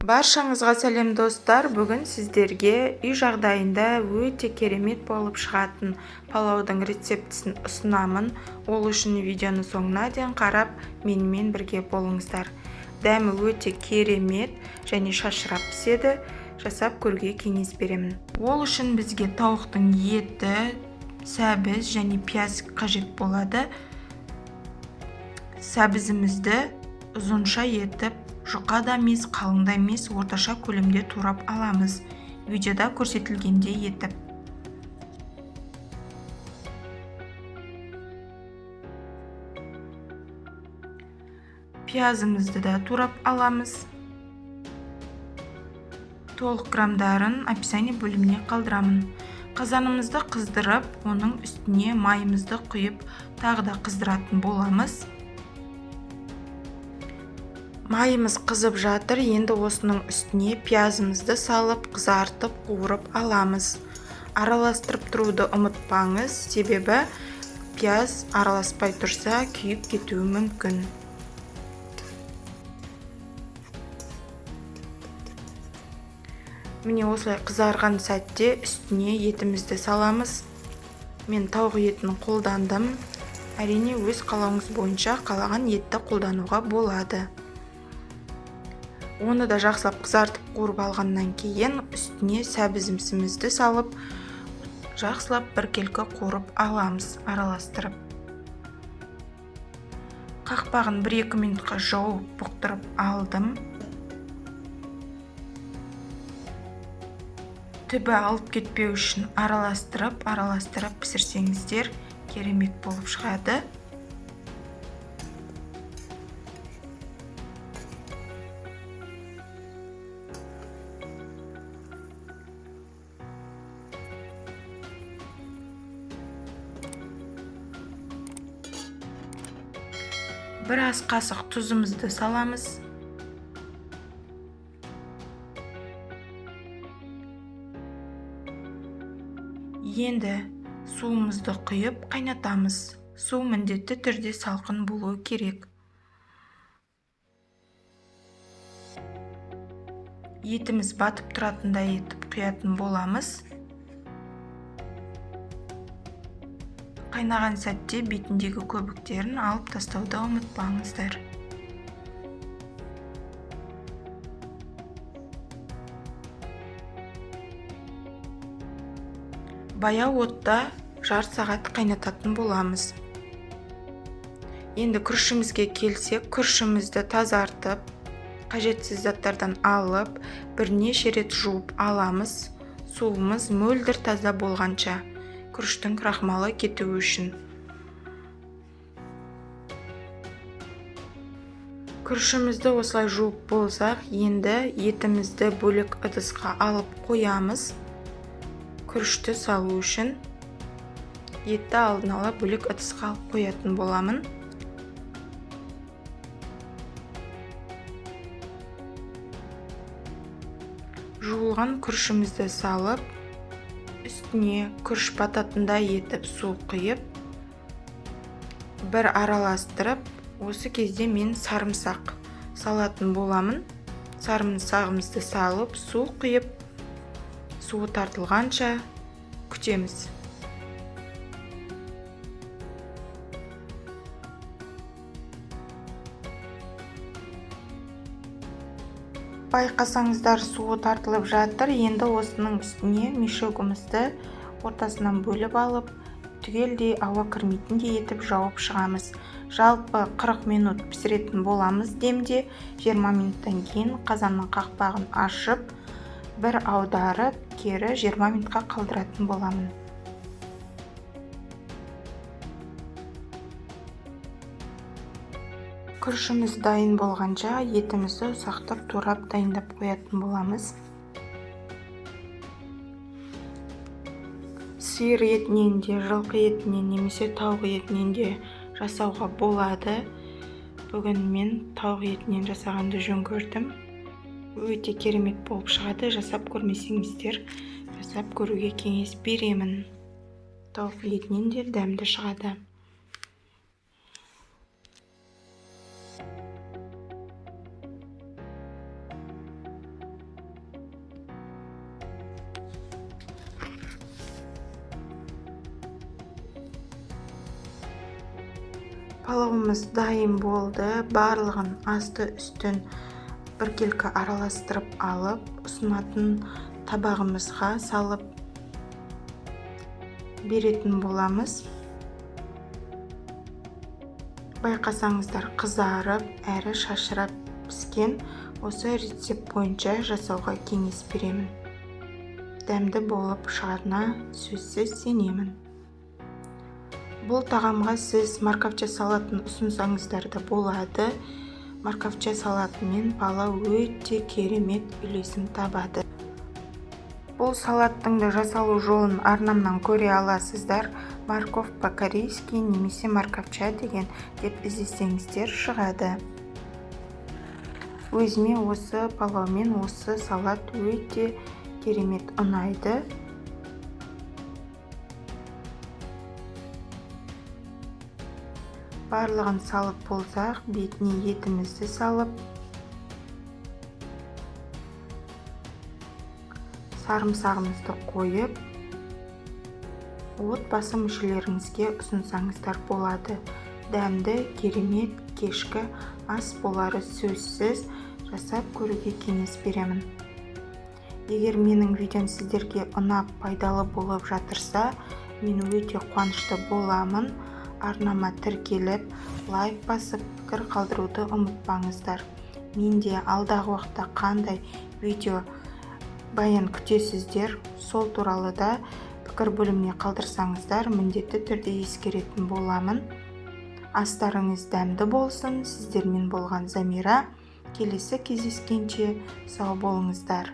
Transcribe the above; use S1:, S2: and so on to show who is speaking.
S1: Баршаңызға сәлем достар. Бүгін сіздерге үй жағдайында өте керемет болып шығатын палаудың рецептісін ұсынамын. Ол үшін видеоны соңына дейін қарап, менімен бірге болыңыздар. Дәмі өте керемет және шашырап піседі. Жасап көруге кеңес беремін. Ол үшін бізге тауықтың еті, сәбіз және пияз қажет болады. Сәбізімізді ұзынша етіп, жұқа да емес, қалың да емес, орташа көлемде турап аламыз. Видеода көрсетілгенде етіп. Пиязымызды да турап аламыз. Толық грамдарын описание бөліміне қалдырамын. Қазанымызды қыздырып, оның үстіне майымызды құйып, тағы да қыздыратын боламыз. Майымыз қызып жатыр, енді осының үстіне пиязымызды салып, қызартып, қуырып аламыз. Араластырып тұруды ұмытпаңыз, себебі пияз араласпай тұрса, күйіп кетуі мүмкін. Міне осылай қызарған сәтте үстіне етімізді саламыз. Мен тауық етін қолдандым. Әрине өз қалауыңыз бойынша қалаған етті қолдануға болады. Оны да жақсылап қызартып қуырып алғаннан кейін үстіне сәбізімізді салып, жақсылап біркелкі қуырып аламыз, араластырып. Қақпағын 1-2 минутқа жауып бұқтырып алдым. Түбі алып кетпеу үшін араластырып пісірсеңіздер керемет болып шығады. Бір ас қасық тұзымызды саламыз. Енді суымызды құйып қайнатамыз. Су міндетті түрде салқын болуы керек. Етіміз батып тұратындай етіп құятын боламыз. Қайнаған сәтте бетіндегі көбіктерін алып тастауды ұмытпаңыздар. Баяу отта жарты сағат қайнататын боламыз. Енді күрішімізге келсек, күрішімізді тазартып, қажетсіз заттардан алып, бірнеше рет жуып аламыз. Суымыз мөлдір таза болғанша, күріштің крахмалы кетуі үшін. Күрішімізді осылай жуып болсақ, енді етімізді бөлек ыдысқа алып қоямыз. Күрішті салу үшін етті алдын ала бөлек ыдысқа алып қоятын боламын. Жуылған күрішімізді салып, үстіне күріш бататындай етіп су құйып, бір араластырып, осы кезде мен сарымсақ салатын боламын. Сарымсағымызды салып, су құйып, суы тартылғанша күтеміз. Байқасаңыздар, суы тартылып жатыр. Енді осының үстіне мешогымызды ортасынан бөліп алып, түгелдей ауа кірмейтіндей етіп жауып шығамыз. Жалпы 40 минут пісіретін боламыз демде. 20 минуттан кейін қазанның қақпағын ашып, бір аударып, кері 20 минутқа қалдыратын боламын. Күрішіміз дайын болғанша етімізді ұсақтап турап дайындап қоятын боламыз. Сиыр етінен де, жылқы етінен немесе тауық етінен де жасауға болады. Бүгін мен тауық етінен жасағанды жөн көрдім. Өте керемет болып шығады. Жасап көрмесеңіздер, жасап көруге кеңес беремін. Тауық етінен де дәмді шығады. Палауымыз дайын болды. Барлығын асты үстін біркелкі араластырып алып, ұсынатын табағымызға салып беретін боламыз. Байқасаңыздар, қызарып, әрі шашырап піскен. Осы рецепт бойынша жасауға кеңес беремін. Дәмді болып шығарына сөзсіз сенемін. Бұл тағамға сіз морковча салатын ұсынсаңыздар да болады. Морковча салатымен палау өте керемет үйлесім табады. Бұл салаттың да жасалу жолын арнамнан көре аласыздар. Морков по-корейски немесе морковча деген деп іздесеңіздер шығады. Өзіме осы палаумен осы салат өте керемет ұнайды. Барлығын салып болсақ, бетіне етімізді салып, сарымсағымызды қойып, отбасы мүшелеріңізге ұсынсаңыздар болады. Дәмді, керемет кешкі ас болары сөзсіз. Жасап көруге кеңес беремін. Егер менің видеом сіздерге ұнап, пайдалы болып жатырса, мен өте қуанышты боламын. Арнама тіркеліп, лайк басып, пікір қалдыруды ұмытпаңыздар. Менде алдағы уақытта қандай видео баян күтесіздер, сол туралы да пікір бөліміне қалдырсаңыздар, міндетті түрде ескеретін боламын. Астарыңыз дәмді болсын. Сіздермен болған Замира. Келесі кездескенше сау болыңыздар.